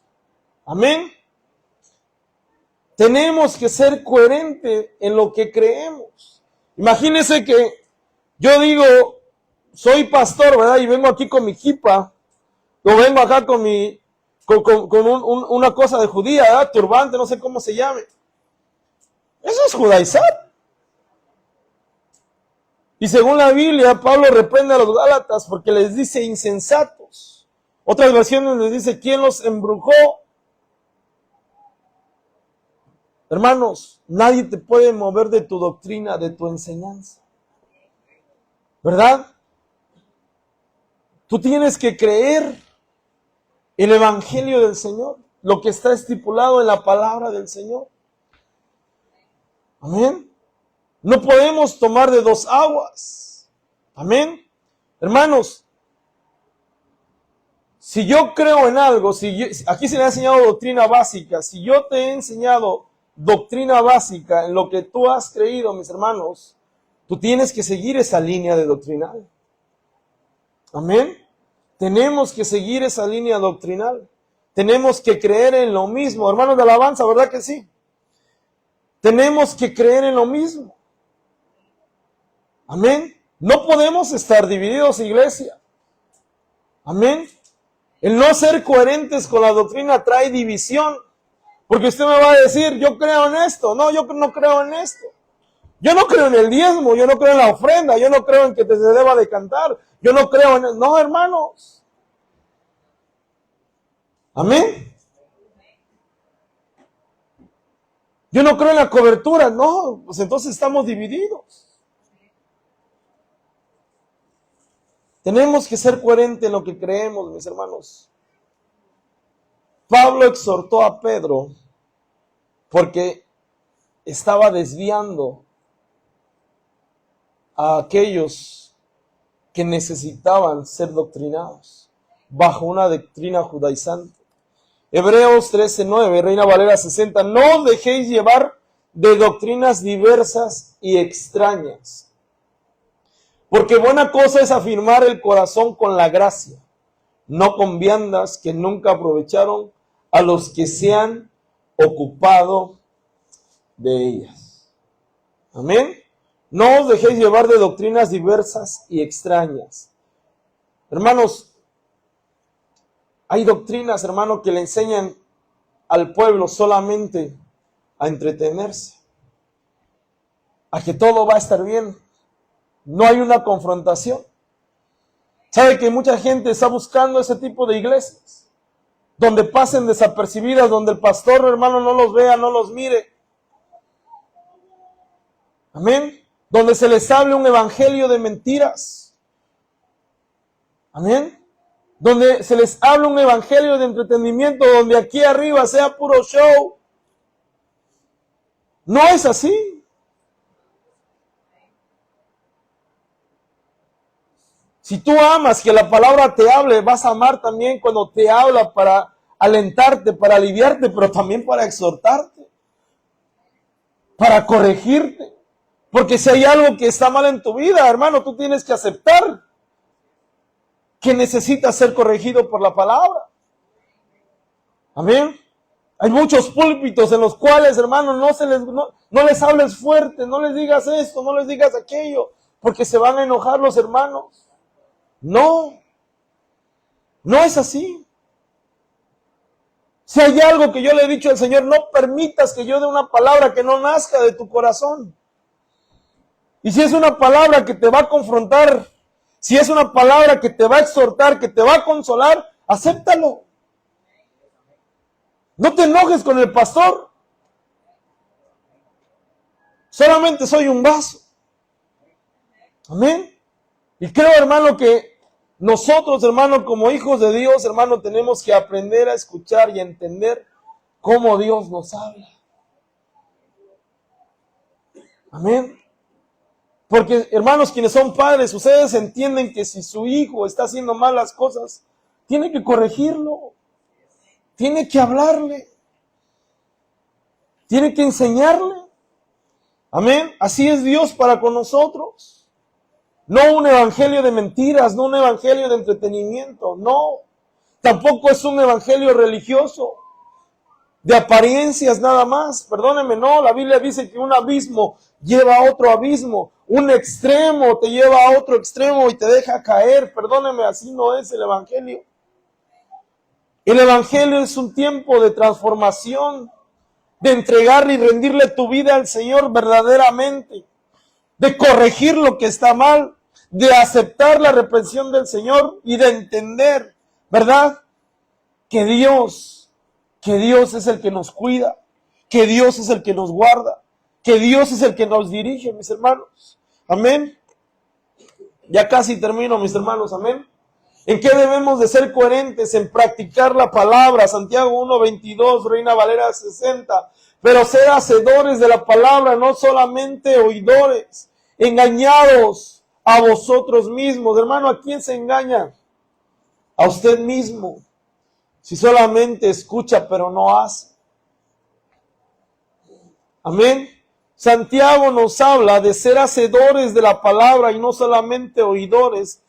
Amén. Tenemos que ser coherentes en lo que creemos. Imagínense que yo digo, soy pastor, ¿verdad? Y vengo aquí con mi kippah, o vengo acá con una cosa de judía, ¿verdad? Turbante, no sé cómo se llame. Eso es judaizar. Y según la Biblia, Pablo reprende a los gálatas porque les dice insensatos. Otras versiones les dice, ¿quién los embrujó? Hermanos, nadie te puede mover de tu doctrina, de tu enseñanza. ¿Verdad? Tú tienes que creer el evangelio del Señor, lo que está estipulado en la palabra del Señor. Amén. No podemos tomar de dos aguas. Amén. Hermanos, si yo creo en algo, aquí se le ha enseñado doctrina básica, si yo te he enseñado doctrina básica en lo que tú has creído, mis hermanos, tú tienes que seguir esa línea de doctrinal. Amén. Tenemos que seguir esa línea doctrinal. Tenemos que creer en lo mismo. Hermanos de alabanza, ¿verdad que sí? Tenemos que creer en lo mismo. Amén. No podemos estar divididos, iglesia. Amén. El no ser coherentes con la doctrina trae división. Porque usted me va a decir, yo creo en esto. No, yo no creo en esto. Yo no creo en el diezmo, yo no creo en la ofrenda, yo no creo en que se deba de cantar. Yo no creo en... No, hermanos. Amén. Yo no creo en la cobertura. No, pues entonces estamos divididos. Tenemos que ser coherentes en lo que creemos, mis hermanos. Pablo exhortó a Pedro porque estaba desviando a aquellos que necesitaban ser doctrinados bajo una doctrina judaizante. Hebreos 13:9, Reina Valera 60, no os dejéis llevar de doctrinas diversas y extrañas, porque buena cosa es afirmar el corazón con la gracia, no con viandas que nunca aprovecharon a los que se han ocupado de ellas. Amén. No os dejéis llevar de doctrinas diversas y extrañas. Hermanos, hay doctrinas, hermanos, que le enseñan al pueblo solamente a entretenerse, a que todo va a estar bien. No hay una confrontación. ¿Sabe que mucha gente está buscando ese tipo de iglesias? Donde pasen desapercibidas, donde el pastor, hermano, no los vea, no los mire. Amén. Donde se les hable un evangelio de mentiras. Amén. Donde se les hable un evangelio de entretenimiento, donde aquí arriba sea puro show. No es así. Si tú amas que la palabra te hable, vas a amar también cuando te habla para alentarte, para aliviarte, pero también para exhortarte, para corregirte. Porque si hay algo que está mal en tu vida, hermano, tú tienes que aceptar que necesitas ser corregido por la palabra. Amén. Hay muchos púlpitos en los cuales, hermano, no les hables fuerte, no les digas esto, no les digas aquello, porque se van a enojar los hermanos. No es así. Si hay algo que yo le he dicho al Señor, no permitas que yo dé una palabra que no nazca de tu corazón. Y si es una palabra que te va a confrontar, si es una palabra que te va a exhortar, que te va a consolar, acéptalo. No te enojes con el pastor. Solamente soy un vaso. Amén. Y creo, hermano, que nosotros, hermano, como hijos de Dios, hermano, tenemos que aprender a escuchar y a entender cómo Dios nos habla. Amén. Porque, hermanos, quienes son padres, ustedes entienden que si su hijo está haciendo mal las cosas, tiene que corregirlo. Tiene que hablarle. Tiene que enseñarle. Amén. Así es Dios para con nosotros. No un evangelio de mentiras, no un evangelio de entretenimiento, no. Tampoco es un evangelio religioso, de apariencias nada más. Perdónenme, no. La Biblia dice que un abismo lleva a otro abismo. Un extremo te lleva a otro extremo y te deja caer. Perdónenme, así no es el evangelio. El evangelio es un tiempo de transformación, de entregarle y rendirle tu vida al Señor verdaderamente, de corregir lo que está mal, de aceptar la reprensión del Señor y de entender, ¿verdad? Que Dios es el que nos cuida, que Dios es el que nos guarda, que Dios es el que nos dirige, mis hermanos. Amén. Ya casi termino, mis hermanos. Amén. ¿En qué debemos de ser coherentes? En practicar la palabra. Santiago 1:22, Reina Valera 60. Pero ser hacedores de la palabra, no solamente oidores, engañados a vosotros mismos. Hermano, ¿a quién se engaña? A usted mismo. Si solamente escucha pero no hace. Amén. Santiago nos habla de ser hacedores de la palabra y no solamente oidores.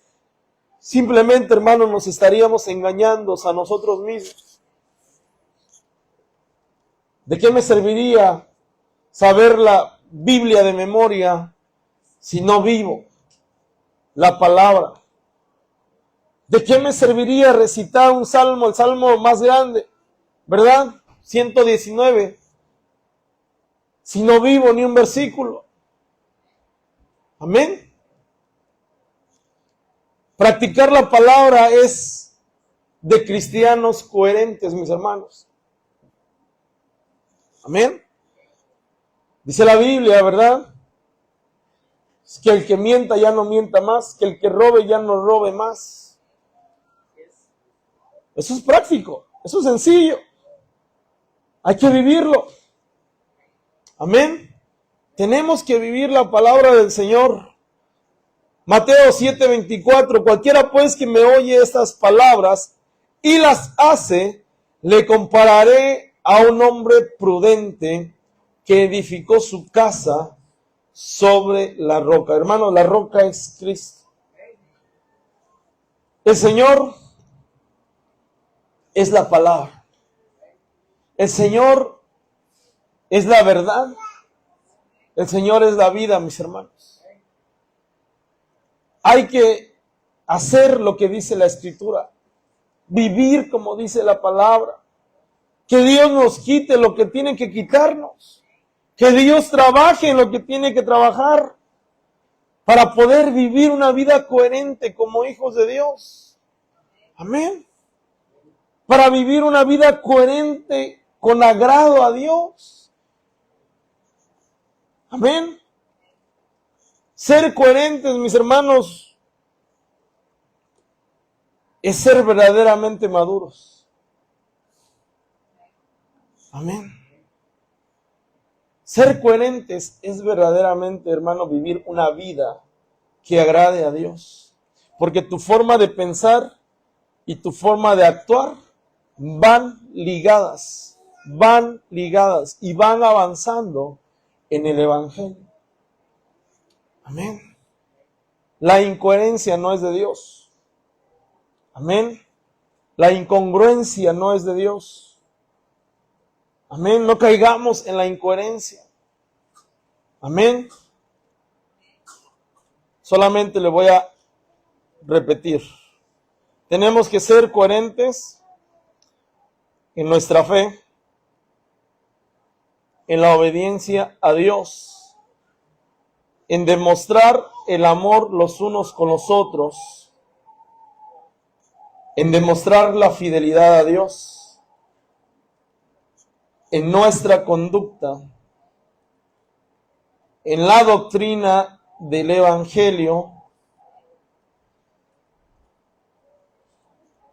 Simplemente, hermanos, nos estaríamos engañando a nosotros mismos. ¿De qué me serviría saber la Biblia de memoria si no vivo la palabra? ¿De qué me serviría recitar un salmo, el salmo más grande, ¿verdad? 119, si no vivo ni un versículo? Amén. Practicar la palabra es de cristianos coherentes, mis hermanos. Amén. Dice la Biblia, ¿verdad? Es que el que mienta ya no mienta más, que el que robe ya no robe más. Eso es práctico, eso es sencillo. Hay que vivirlo. Amén. Tenemos que vivir la palabra del Señor. Mateo 7:24, cualquiera pues que me oye estas palabras y las hace, le compararé a un hombre prudente que edificó su casa sobre la roca. Hermano, la roca es Cristo. El Señor es la palabra. El Señor es la verdad. El Señor es la vida, mis hermanos. Hay que hacer lo que dice la Escritura. Vivir como dice la palabra. Que Dios nos quite lo que tiene que quitarnos. Que Dios trabaje en lo que tiene que trabajar. Para poder vivir una vida coherente como hijos de Dios. Amén. Para vivir una vida coherente con agrado a Dios. Amén. Ser coherentes, mis hermanos, es ser verdaderamente maduros. Amén. Ser coherentes es verdaderamente, hermano, vivir una vida que agrade a Dios. Porque tu forma de pensar y tu forma de actuar van ligadas y van avanzando en el Evangelio. Amén. La incoherencia no es de Dios. Amén. La incongruencia no es de Dios. Amén. No caigamos en la incoherencia. Amén. Solamente le voy a repetir. Tenemos que ser coherentes en nuestra fe, en la obediencia a Dios, en demostrar el amor los unos con los otros, en demostrar la fidelidad a Dios, en nuestra conducta, en la doctrina del Evangelio,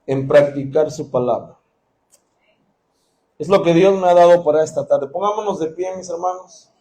en practicar su palabra. Es lo que Dios me ha dado para esta tarde. Pongámonos de pie, mis hermanos.